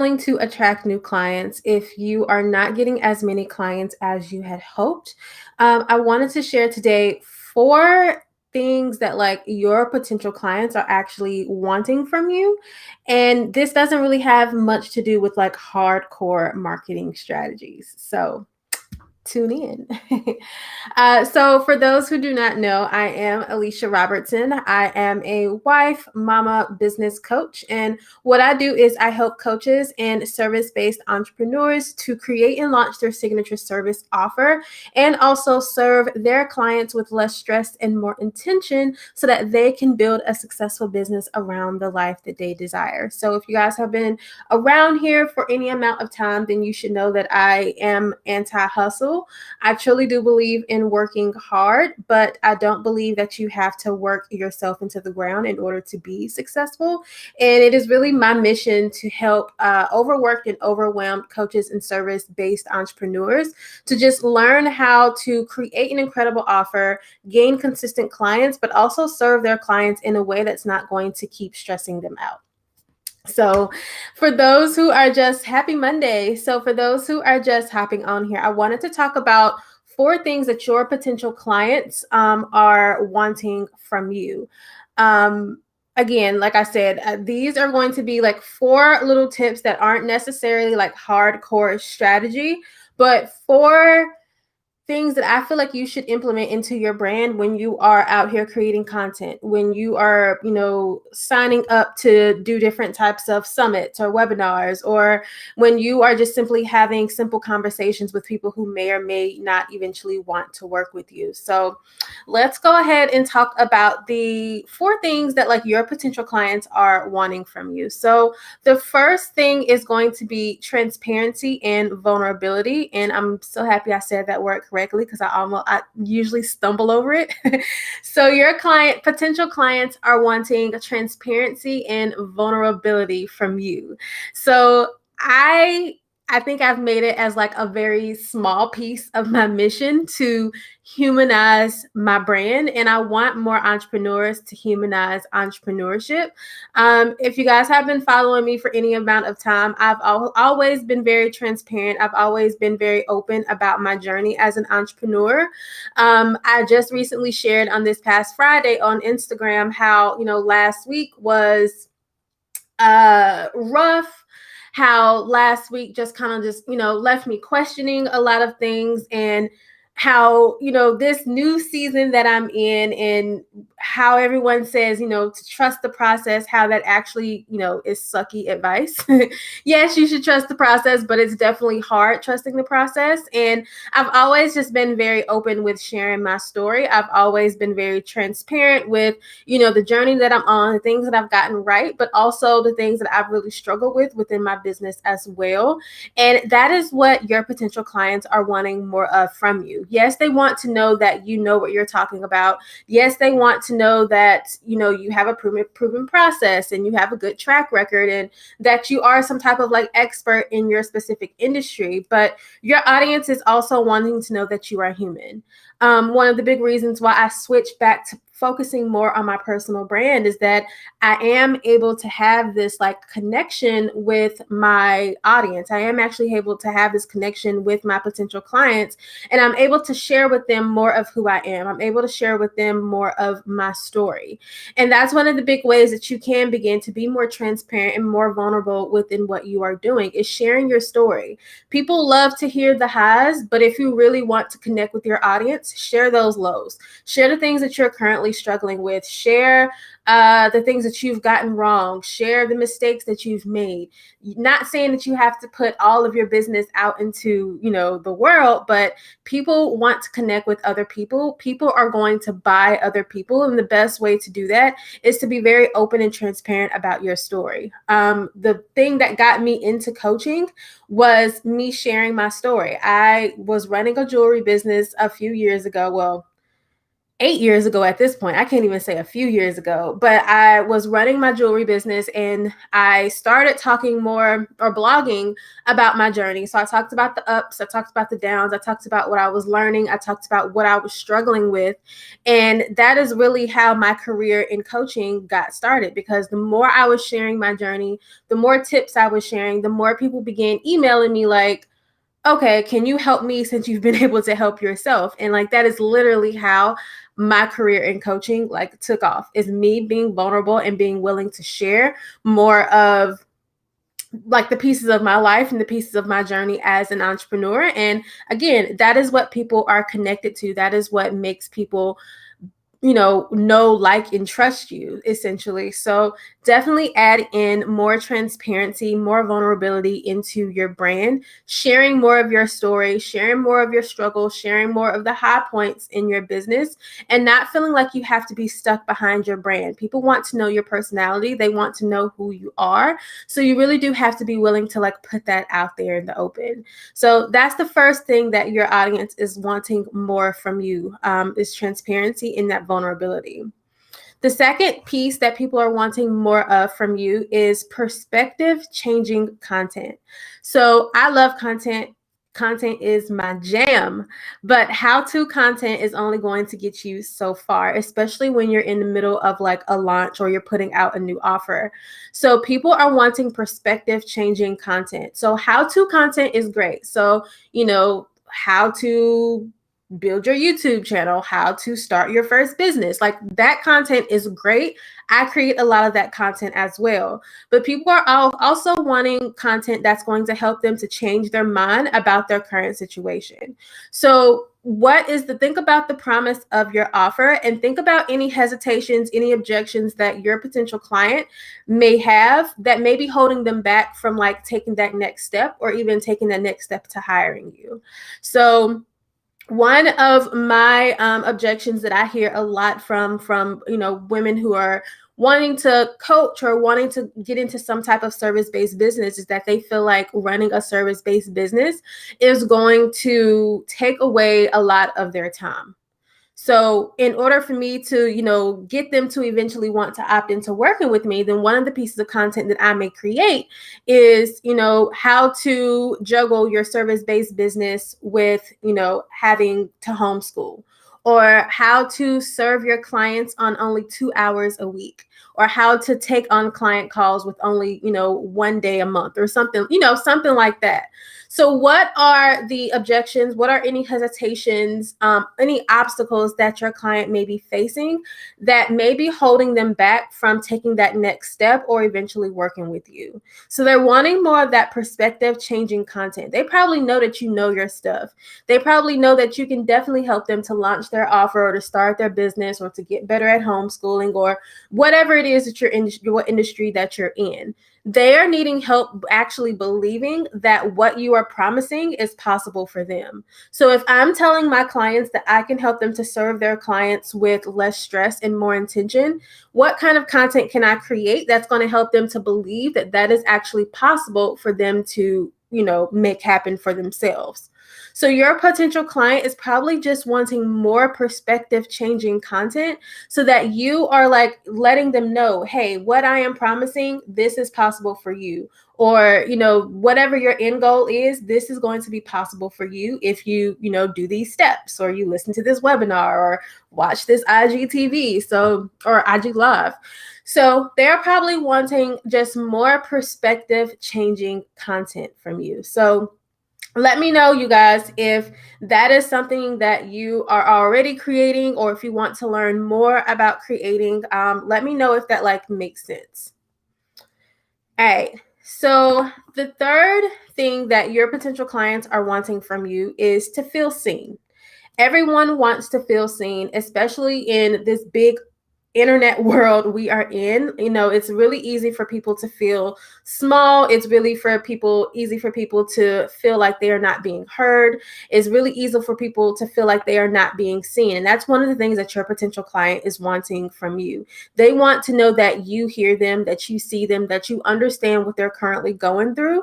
To attract new clients, if you are not getting as many clients as you had hoped, I wanted to share today 4 things that like your potential clients are actually wanting from you. And this doesn't really have much to do with like hardcore marketing strategies. So tune in. So, for those who do not know, I am Alisha Robertson. I am a wife, mama, business coach. And what I do is I help coaches and service based entrepreneurs to create and launch their signature service offer and also serve their clients with less stress and more intention so that they can build a successful business around the life that they desire. So, if you guys have been around here for any amount of time, then you should know that I am anti hustle. I truly do believe in working hard, but I don't believe that you have to work yourself into the ground in order to be successful. And it is really my mission to help overworked and overwhelmed coaches and service-based entrepreneurs to just learn how to create an incredible offer, gain consistent clients, but also serve their clients in a way that's not going to keep stressing them out. So, for those who are just happy Monday. So, for those who are just hopping on here, I wanted to talk about 4 things that your potential clients are wanting from you. Again, like I said, these are going to be like 4 little tips that aren't necessarily like hardcore strategy, but 4 things that I feel like you should implement into your brand when you are out here creating content, when you are, signing up to do different types of summits or webinars, or when you are just simply having simple conversations with people who may or may not eventually want to work with you. So let's go ahead and talk about the 4 things that like your potential clients are wanting from you. So the first thing is going to be transparency and vulnerability. And I'm so happy I said that word correctly because I usually stumble over it. So your potential clients are wanting transparency and vulnerability from you. So I think I've made it as like a very small piece of my mission to humanize my brand, and I want more entrepreneurs to humanize entrepreneurship. If you guys have been following me for any amount of time, I've always been very transparent. I've always been very open about my journey as an entrepreneur. I just recently shared on this past Friday on Instagram how, last week was rough, how last week just kind of left me questioning a lot of things, and how, this new season that I'm in and how everyone says, to trust the process, how that actually, is sucky advice. Yes, you should trust the process, but it's definitely hard trusting the process. And I've always just been very open with sharing my story. I've always been very transparent with, the journey that I'm on, the things that I've gotten right, but also the things that I've really struggled with within my business as well. And that is what your potential clients are wanting more of from you. Yes, they want to know that you know what you're talking about. Yes, they want to know that, you have a proven process and you have a good track record and that you are some type of like expert in your specific industry. But your audience is also wanting to know that you are human. One of the big reasons why I switched back to focusing more on my personal brand is that I am able to have this like connection with my audience. I am actually able to have this connection with my potential clients, and I'm able to share with them more of who I am. I'm able to share with them more of my story. And that's one of the big ways that you can begin to be more transparent and more vulnerable within what you are doing, is sharing your story. People love to hear the highs, but if you really want to connect with your audience, share those lows. Share the things that you're currently struggling with. Share the things that you've gotten wrong. Share the mistakes that you've made. Not saying that you have to put all of your business out into, the world, but people want to connect with other people. People are going to buy other people. And the best way to do that is to be very open and transparent about your story. The thing that got me into coaching was me sharing my story. I was running a jewelry business a few years ago. Well, 8 years ago at this point. I can't even say a few years ago, but I was running my jewelry business and I started talking more or blogging about my journey. So I talked about the ups, I talked about the downs, I talked about what I was learning, I talked about what I was struggling with. And that is really how my career in coaching got started, because the more I was sharing my journey, the more tips I was sharing, the more people began emailing me like, okay, can you help me since you've been able to help yourself? And like, that is literally how my career in coaching like took off, is me being vulnerable and being willing to share more of like the pieces of my life and the pieces of my journey as an entrepreneur. And again, that is what people are connected to. That is what makes people know, like, and trust you, essentially. So definitely add in more transparency, more vulnerability into your brand, sharing more of your story, sharing more of your struggle, sharing more of the high points in your business, and not feeling like you have to be stuck behind your brand. People want to know your personality. They want to know who you are. So you really do have to be willing to like put that out there in the open. So that's the first thing that your audience is wanting more from you, is transparency in that vulnerability. The second piece that people are wanting more of from you is perspective changing content. So I love content. Content is my jam, but how-to content is only going to get you so far, especially when you're in the middle of like a launch or you're putting out a new offer. So people are wanting perspective changing content. So how-to content is great. So, how to build your YouTube channel, how to start your first business. Like, that content is great. I create a lot of that content as well. But people are also wanting content that's going to help them to change their mind about their current situation. So think about the promise of your offer and think about any hesitations, any objections that your potential client may have that may be holding them back from like taking that next step or even taking that next step to hiring you. So one of my objections that I hear a lot from women who are wanting to coach or wanting to get into some type of service-based business is that they feel like running a service-based business is going to take away a lot of their time. So in order for me to, get them to eventually want to opt into working with me, then one of the pieces of content that I may create is, how to juggle your service-based business with, having to homeschool, or how to serve your clients on only 2 hours a week, or how to take on client calls with only, one day a month or something, something like that. So what are the objections? What are any hesitations, any obstacles that your client may be facing that may be holding them back from taking that next step or eventually working with you? So they're wanting more of that perspective changing content. They probably know that you know your stuff. They probably know that you can definitely help them to launch their offer or to start their business or to get better at homeschooling or whatever it is that you're in, what industry that you're in. They are needing help actually believing that what you are promising is possible for them. So if I'm telling my clients that I can help them to serve their clients with less stress and more intention, what kind of content can I create that's going to help them to believe that that is actually possible for them to, make happen for themselves? So your potential client is probably just wanting more perspective changing content so that you are like letting them know, hey, what I am promising, this is possible for you. Or, whatever your end goal is, this is going to be possible for you if you, do these steps, or you listen to this webinar or watch this IGTV, or IG Live. So they're probably wanting just more perspective changing content from you. So let me know, you guys, if that is something that you are already creating, or if you want to learn more about creating. Let me know if that makes sense. All right. So the third thing that your potential clients are wanting from you is to feel seen. Everyone wants to feel seen, especially in this big internet world we are in. It's really easy for people to feel small. It's really easy for people to feel like they are not being heard. It's really easy for people to feel like they are not being seen. And that's one of the things that your potential client is wanting from you. They want to know that you hear them, that you see them, that you understand what they're currently going through.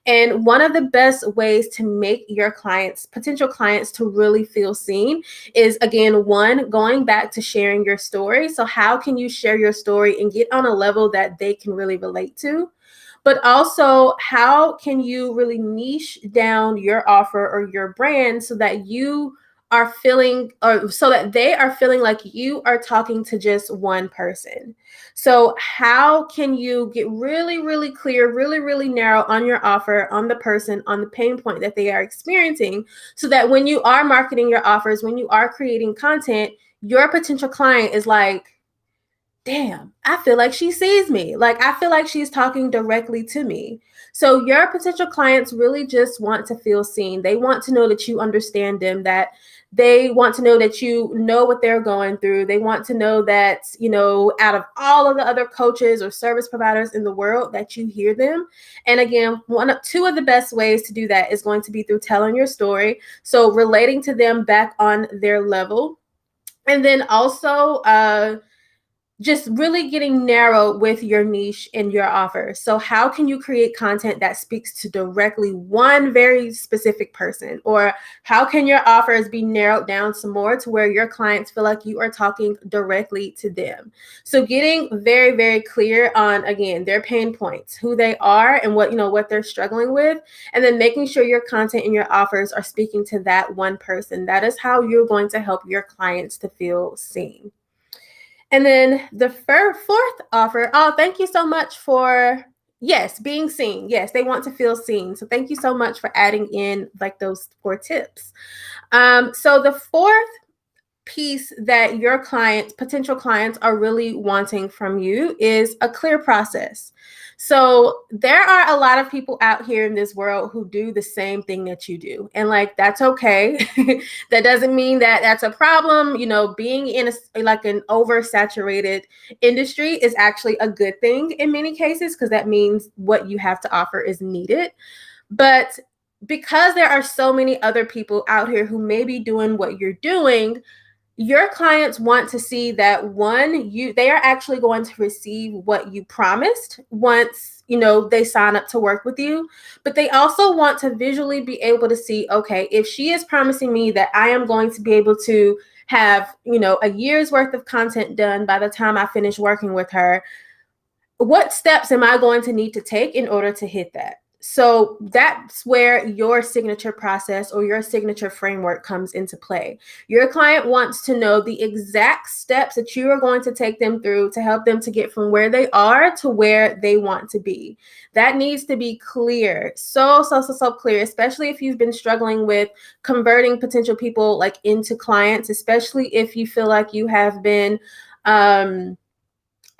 And one of the best ways to make your potential clients to really feel seen is, again, one, going back to sharing your story. So how can you share your story and get on a level that they can really relate to? But also, how can you really niche down your offer or your brand so that you are feeling, or so that they are feeling like you are talking to just one person? So how can you get really, really clear, really, really narrow on your offer, on the person, on the pain point that they are experiencing, so that when you are marketing your offers, when you are creating content, your potential client is like, damn, I feel like she sees me. Like, I feel like she's talking directly to me. So your potential clients really just want to feel seen. They want to know that you understand them, that they want to know that you know what they're going through. They want to know that, out of all of the other coaches or service providers in the world, that you hear them. And again, two of the best ways to do that is going to be through telling your story. So relating to them back on their level. And then also, just really getting narrow with your niche and your offer. So how can you create content that speaks to directly one very specific person? Or how can your offers be narrowed down some more to where your clients feel like you are talking directly to them? So getting very, very clear on, again, their pain points, who they are and what they're struggling with, and then making sure your content and your offers are speaking to that one person. That is how you're going to help your clients to feel seen. And then the fourth offer, thank you so much for, yes, being seen. Yes, they want to feel seen. So thank you so much for adding in like those 4 tips. So the fourth piece that your potential clients are really wanting from you is a clear process. So there are a lot of people out here in this world who do the same thing that you do. And like, that's okay. That doesn't mean that that's a problem. Being in an oversaturated industry is actually a good thing in many cases, because that means what you have to offer is needed. But because there are so many other people out here who may be doing what you're doing, your clients want to see that, one, they are actually going to receive what you promised once they sign up to work with you. But they also want to visually be able to see, okay, if she is promising me that I am going to be able to have a year's worth of content done by the time I finish working with her, what steps am I going to need to take in order to hit that? So that's where your signature process or your signature framework comes into play. Your client wants to know the exact steps that you are going to take them through to help them to get from where they are to where they want to be. That needs to be clear. So clear, especially if you've been struggling with converting potential people like into clients, especially if you feel like you have been,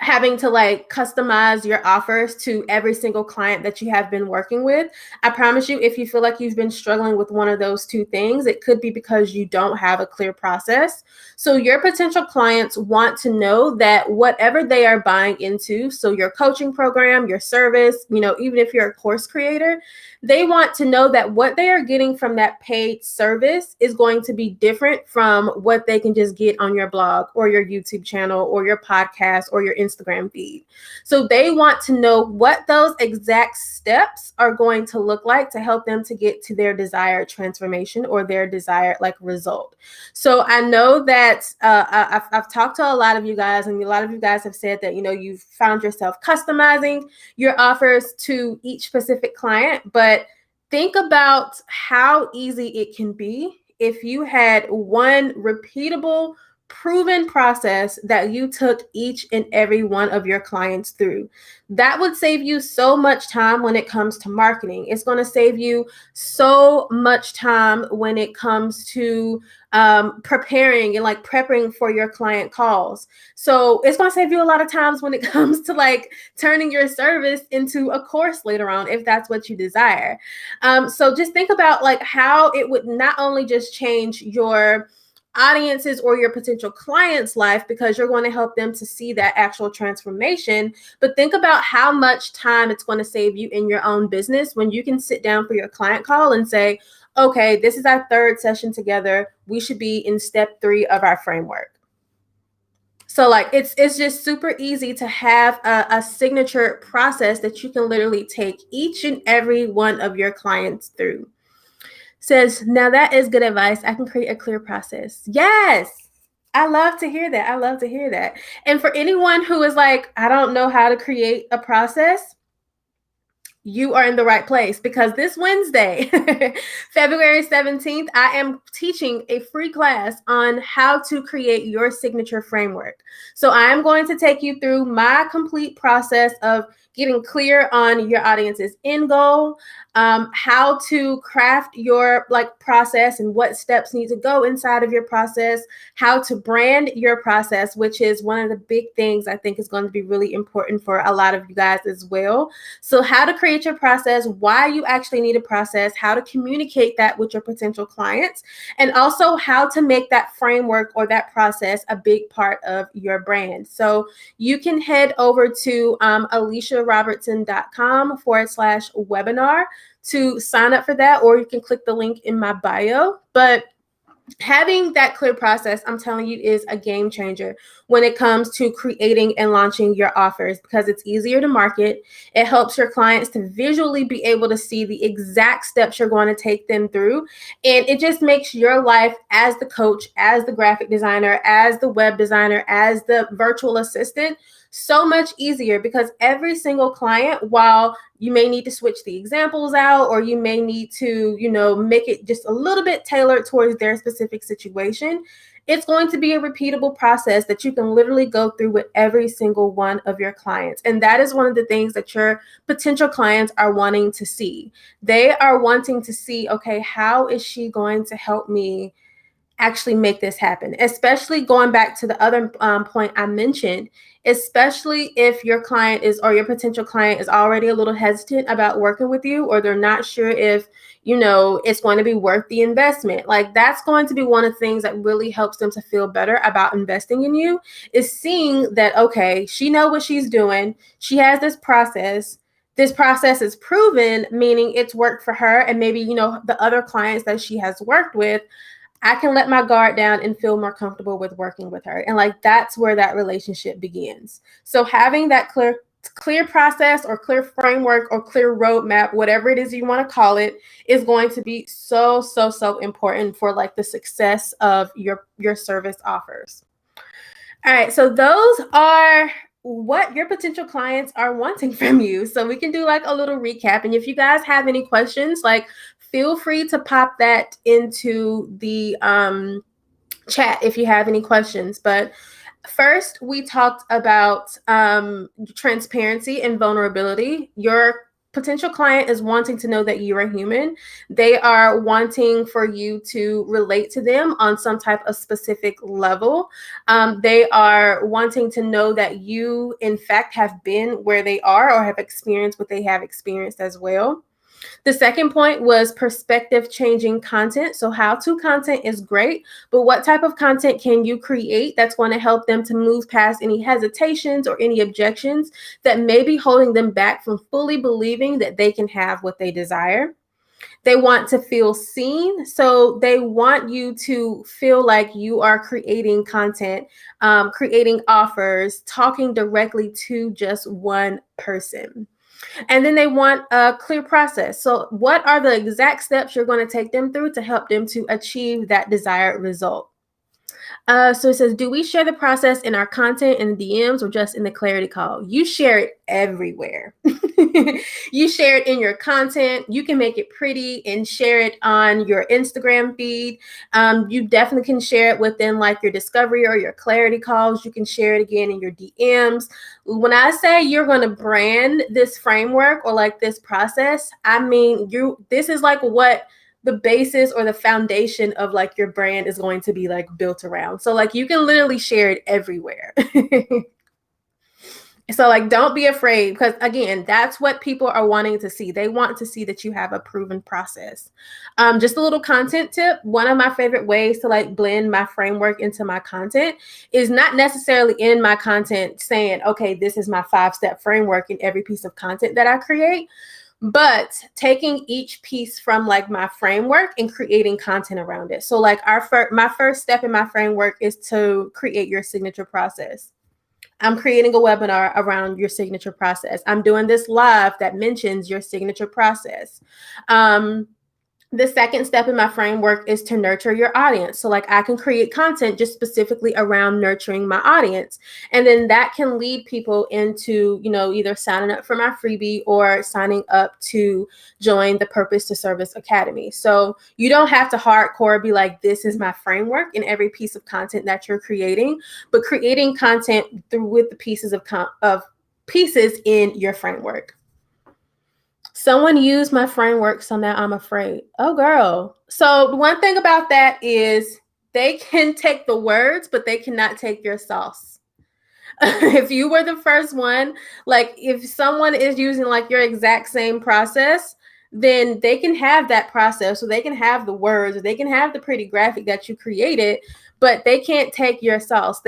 having to like customize your offers to every single client that you have been working with. I promise you, if you feel like you've been struggling with one of those two things, it could be because you don't have a clear process. So your potential clients want to know that whatever they are buying into, so your coaching program, your service, even if you're a course creator, they want to know that what they are getting from that paid service is going to be different from what they can just get on your blog or your YouTube channel or your podcast or your Instagram feed. So they want to know what those exact steps are going to look like to help them to get to their desired transformation or their desired result. So I know that I've talked to a lot of you guys, and a lot of you guys have said that, you've found yourself customizing your offers to each specific client, but think about how easy it can be if you had one repeatable, proven process that you took each and every one of your clients through. That would save you so much time when it comes to marketing. It's going to save you so much time when it comes to preparing and prepping for your client calls. So it's going to save you a lot of times when it comes to turning your service into a course later on, if that's what you desire. So just think about how it would not only just change your audience's or your potential client's life, because you're going to help them to see that actual transformation. But think about how much time it's going to save you in your own business when you can sit down for your client call and say, okay, this is our third session together. We should be in step 3 of our framework. So like it's just super easy to have a signature process that you can literally take each and every one of your clients through. Says, now that is good advice. I can create a clear process. Yes. I love to hear that. I love to hear that. And for anyone who is like, I don't know how to create a process, you are in the right place, because this Wednesday, February 17th, I am teaching a free class on how to create your signature framework. So I am going to take you through my complete process of getting clear on your audience's end goal, how to craft your process and what steps need to go inside of your process, how to brand your process, which is one of the big things I think is going to be really important for a lot of you guys as well. So how to create your process, why you actually need a process, how to communicate that with your potential clients, and also how to make that framework or that process a big part of your brand. So you can head over to AlishaRobertson.com/webinar to sign up for that, or you can click the link in my bio. But having that clear process, I'm telling you, is a game changer when it comes to creating and launching your offers, because it's easier to market. It helps your clients to visually be able to see the exact steps you're going to take them through. And it just makes your life as the coach, as the graphic designer, as the web designer, as the virtual assistant, so much easier, because every single client, while you may need to switch the examples out, or you may need to, make it just a little bit tailored towards their specific situation, it's going to be a repeatable process that you can literally go through with every single one of your clients. And that is one of the things that your potential clients are wanting to see. They are wanting to see, okay, how is she going to help me actually make this happen? Especially going back to the other point I mentioned, especially if your client is, or your potential client is already a little hesitant about working with you, or they're not sure if, it's going to be worth the investment. Like, that's going to be one of the things that really helps them to feel better about investing in you, is seeing that, okay, she knows what she's doing. She has this process. This process is proven, meaning it's worked for her. And maybe, the other clients that she has worked with, I can let my guard down and feel more comfortable with working with her. And that's where that relationship begins. So having that clear process, or clear framework, or clear roadmap, whatever it is you want to call it, is going to be so, so, so important for the success of your service offers. All right. So those are what your potential clients are wanting from you. So we can do a little recap. And if you guys have any questions, feel free to pop that into the chat if you have any questions. But first, we talked about transparency and vulnerability. Your potential client is wanting to know that you're a human. They are wanting for you to relate to them on some type of specific level. They are wanting to know that you, in fact, have been where they are, or have experienced what they have experienced as well. The second point was perspective changing content. So how-to content is great, but what type of content can you create that's going to help them to move past any hesitations or any objections that may be holding them back from fully believing that they can have what they desire? They want to feel seen. So they want you to feel like you are creating content, creating offers, talking directly to just one person. And then they want a clear process. So what are the exact steps you're going to take them through to help them to achieve that desired result? So it says, do we share the process in our content in the DMs, or just in the clarity call? You share it everywhere. You share it in your content. You can make it pretty and share it on your Instagram feed. You definitely can share it within your discovery or your clarity calls. You can share it again in your DMs. When I say you're going to brand this framework or this process, I mean, this is what the basis or the foundation of your brand is going to be built around. So you can literally share it everywhere. So like, don't be afraid, because again, that's what people are wanting to see. They want to see that you have a proven process. Just a little content tip. One of my favorite ways to like blend my framework into my content is not necessarily in my content saying, okay, this is my 5-step framework in every piece of content that I create, but taking each piece from like my framework and creating content around it. So like my first step in my framework is to create your signature process. I'm creating a webinar around your signature process. I'm doing this live that mentions your signature process. The second step in my framework is to nurture your audience. So like I can create content just specifically around nurturing my audience. And then that can lead people into, either signing up for my freebie or signing up to join the Purpose to Service Academy. So you don't have to hardcore be like, this is my framework in every piece of content that you're creating, but creating content with the pieces of pieces in your framework. Someone used my framework, so now I'm afraid. Oh, girl. So one thing about that is they can take the words, but they cannot take your sauce. If you were the first one, like if someone is using like your exact same process, then they can have that process. So they can have the words, or they can have the pretty graphic that you created, but they can't take your sauce.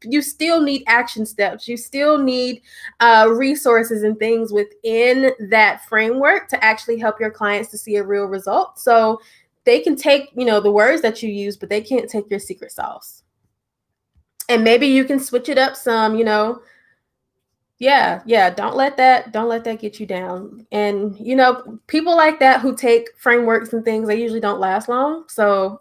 You still need action steps. You still need resources and things within that framework to actually help your clients to see a real result. So they can take, the words that you use, but they can't take your secret sauce. And maybe you can switch it up some, yeah, don't let that get you down. And people like that who take frameworks and things, they usually don't last long. So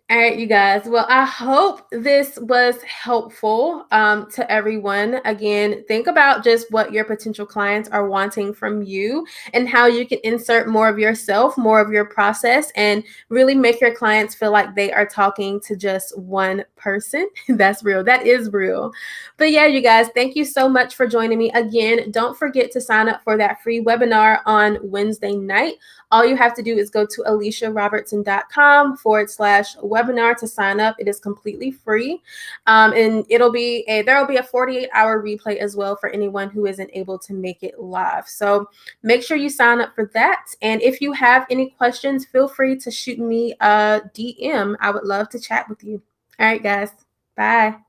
All right, you guys. Well, I hope this was helpful to everyone. Again, think about just what your potential clients are wanting from you and how you can insert more of yourself, more of your process, and really make your clients feel like they are talking to just one person. That's real. That is real. But yeah, you guys, thank you so much for joining me. Again, don't forget to sign up for that free webinar on Wednesday night. All you have to do is go to AlishaRobertson.com/webinar to sign up. It is completely free. And there will be a 48-hour replay as well for anyone who isn't able to make it live. So make sure you sign up for that. And if you have any questions, feel free to shoot me a DM. I would love to chat with you. All right, guys. Bye.